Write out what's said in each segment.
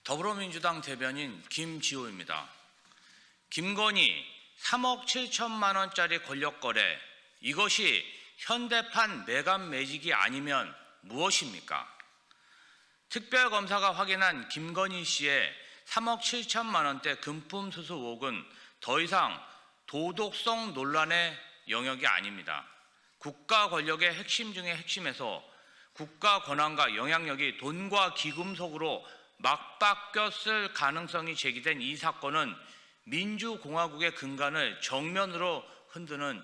더불어민주당 대변인 김지호입니다. 김건희 3억 7천만 원짜리 권력 거래, 이것이 현대판 매감 매직이 아니면 무엇입니까? 특별검사가 확인한 김건희 씨의 3억 7천만 원대 금품 수수 의혹은 더 이상 도덕성 논란의 영역이 아닙니다. 국가 권력의 핵심 중의 핵심에서 국가 권한과 영향력이 돈과 기금속으로 맞바뀌었을 가능성이 제기된 이 사건은 민주공화국의 근간을 정면으로 흔드는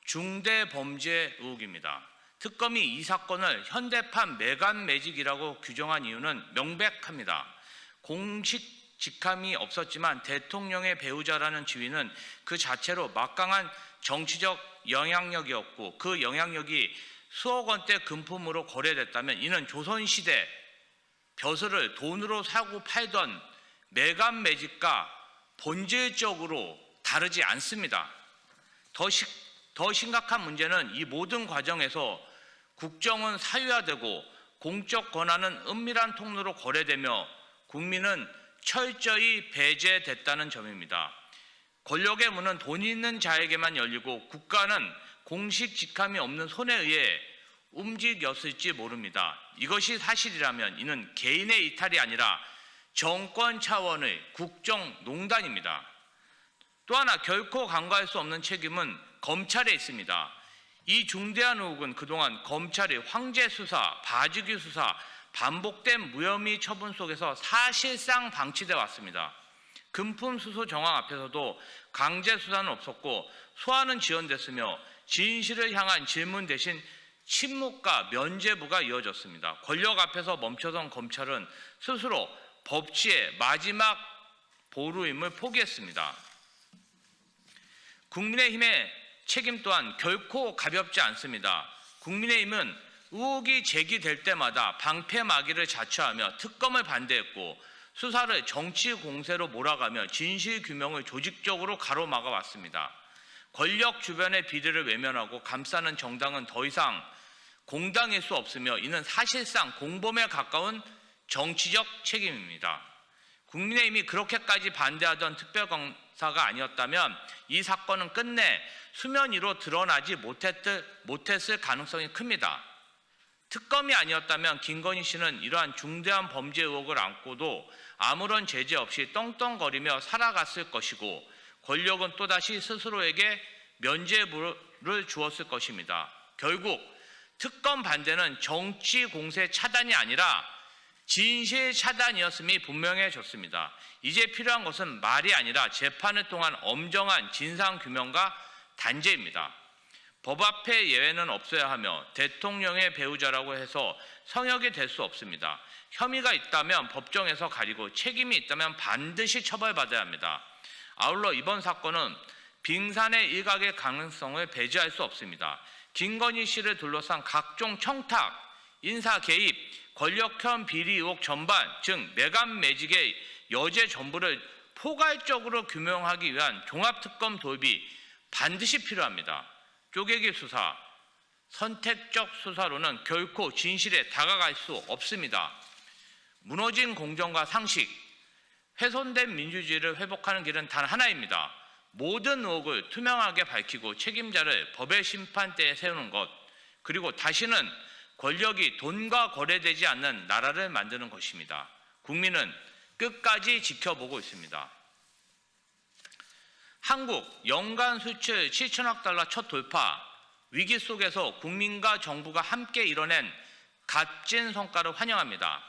중대 범죄 의혹입니다. 특검이 이 사건을 현대판 매감 매직이라고 규정한 이유는 명백합니다. 공식 직함이 없었지만 대통령의 배우자라는 지위는 그 자체로 막강한 정치적 영향력이었고, 그 영향력이 수억 원대 금품으로 거래됐다면 이는 조선시대 벼슬을 돈으로 사고 팔던 매감 매직과 본질적으로 다르지 않습니다. 더 심각한 문제는 이 모든 과정에서 국정은 사유화되고 공적 권한은 은밀한 통로로 거래되며 국민은 철저히 배제됐다는 점입니다. 권력의 문은 돈 있는 자에게만 열리고 국가는 공식 직함이 없는 손에 의해 움직였을지 모릅니다. 이것이 사실이라면 이는 개인의 이탈이 아니라 정권 차원의 국정농단입니다. 또 하나 결코 간과할 수 없는 책임은 검찰에 있습니다. 이 중대한 의혹은 그동안 검찰이 황제 수사, 봐주기 수사, 반복된 무혐의 처분 속에서 사실상 방치돼 왔습니다. 금품 수수 정황 앞에서도 강제 수사는 없었고 소환은 지연됐으며 진실을 향한 질문 대신 침묵과 면죄부가 이어졌습니다. 권력 앞에서 멈춰선 검찰은 스스로 법치의 마지막 보루임을 포기했습니다. 국민의힘의 책임 또한 결코 가볍지 않습니다. 국민의힘은 의혹이 제기될 때마다 방패막이를 자처하며 특검을 반대했고 수사를 정치 공세로 몰아가며 진실규명을 조직적으로 가로막아 왔습니다. 권력 주변의 비리를 외면하고 감싸는 정당은 더 이상 공당일 수 없으며 이는 사실상 공범에 가까운 정치적 책임입니다. 국민의힘이 그렇게까지 반대하던 특별검사가 아니었다면 이 사건은 끝내 수면 위로 드러나지 못했을 가능성이 큽니다. 특검이 아니었다면 김건희 씨는 이러한 중대한 범죄 의혹을 안고도 아무런 제재 없이 떵떵거리며 살아갔을 것이고 권력은 또다시 스스로에게 면죄부를 주었을 것입니다. 결국 특검 반대는 정치 공세 차단이 아니라 진실 차단이었음이 분명해졌습니다. 이제 필요한 것은 말이 아니라 재판을 통한 엄정한 진상규명과 단죄입니다. 법 앞에 예외는 없어야 하며 대통령의 배우자라고 해서 성역이 될 수 없습니다. 혐의가 있다면 법정에서 가리고 책임이 있다면 반드시 처벌받아야 합니다. 아울러 이번 사건은 빙산의 일각의 가능성을 배제할 수 없습니다. 김건희 씨를 둘러싼 각종 청탁, 인사 개입, 권력형 비리 의혹 전반, 즉 매감 매직의 여제 전부를 포괄적으로 규명하기 위한 종합특검 도입이 반드시 필요합니다. 쪼개기 수사, 선택적 수사로는 결코 진실에 다가갈 수 없습니다. 무너진 공정과 상식, 훼손된 민주주의를 회복하는 길은 단 하나입니다. 모든 의혹을 투명하게 밝히고 책임자를 법의 심판대에 세우는 것, 그리고 다시는 권력이 돈과 거래되지 않는 나라를 만드는 것입니다. 국민은 끝까지 지켜보고 있습니다. 한국 연간 수출 7천억 달러 첫 돌파, 위기 속에서 국민과 정부가 함께 이뤄낸 값진 성과를 환영합니다.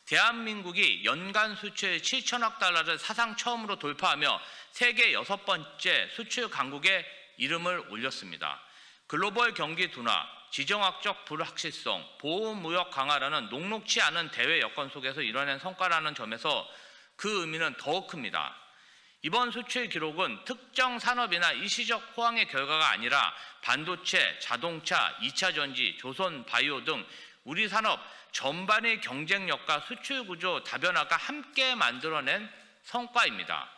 대한민국이 연간 수출 7천억 달러를 사상 처음으로 돌파하며 세계 6번째 수출 강국에 이름을 올렸습니다. 글로벌 경기 둔화, 지정학적 불확실성, 보호무역 강화라는 녹록치 않은 대외 여건 속에서 이뤄낸 성과라는 점에서 그 의미는 더욱 큽니다. 이번 수출 기록은 특정 산업이나 일시적 호황의 결과가 아니라 반도체, 자동차, 2차 전지, 조선 바이오 등 우리 산업 전반의 경쟁력과 수출 구조 다변화가 함께 만들어낸 성과입니다.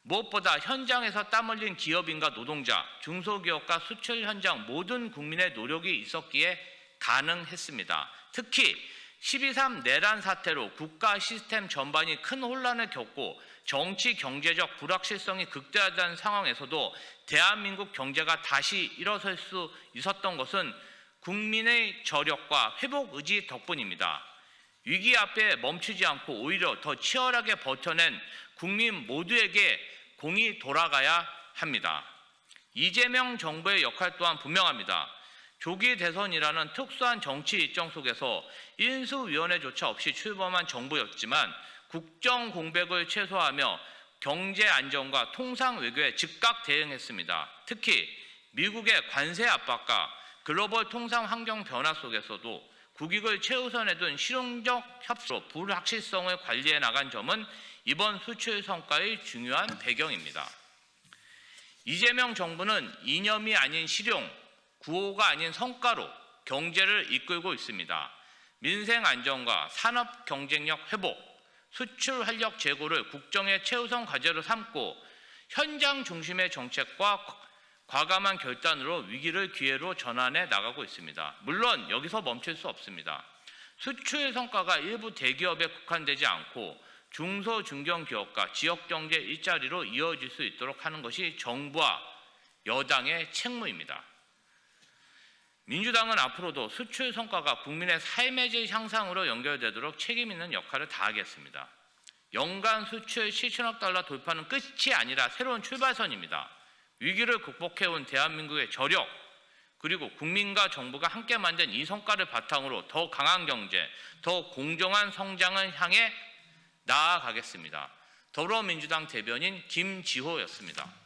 무엇보다 현장에서 땀 흘린 기업인과 노동자, 중소기업과 수출 현장 모든 국민의 노력이 있었기에 가능했습니다. 특히 12.3 내란 사태로 국가 시스템 전반이 큰 혼란을 겪고 정치 경제적 불확실성이 극대화된 상황에서도 대한민국 경제가 다시 일어설 수 있었던 것은 국민의 저력과 회복 의지 덕분입니다. 위기 앞에 멈추지 않고 오히려 더 치열하게 버텨낸 국민 모두에게 공이 돌아가야 합니다. 이재명 정부의 역할 또한 분명합니다. 조기 대선이라는 특수한 정치 일정 속에서 인수위원회조차 없이 출범한 정부였지만 국정 공백을 최소화하며 경제 안정과 통상 외교에 즉각 대응했습니다. 특히 미국의 관세 압박과 글로벌 통상 환경 변화 속에서도 국익을 최우선에 둔 실용적 협조로 불확실성을 관리해 나간 점은 이번 수출 성과의 중요한 배경입니다. 이재명 정부는 이념이 아닌 실용, 구호가 아닌 성과로 경제를 이끌고 있습니다. 민생 안정과 산업 경쟁력 회복, 수출 활력 제고를 국정의 최우선 과제로 삼고 현장 중심의 정책과 과감한 결단으로 위기를 기회로 전환해 나가고 있습니다. 물론 여기서 멈출 수 없습니다. 수출 성과가 일부 대기업에 국한되지 않고 중소 중견 기업과 지역 경제 일자리로 이어질 수 있도록 하는 것이 정부와 여당의 책무입니다. 민주당은 앞으로도 수출 성과가 국민의 삶의 질 향상으로 연결되도록 책임 있는 역할을 다하겠습니다. 연간 수출 7천억 달러 돌파는 끝이 아니라 새로운 출발선입니다. 위기를 극복해온 대한민국의 저력, 그리고 국민과 정부가 함께 만든 이 성과를 바탕으로 더 강한 경제, 더 공정한 성장을 향해 나아가겠습니다. 더불어민주당 대변인 김지호였습니다.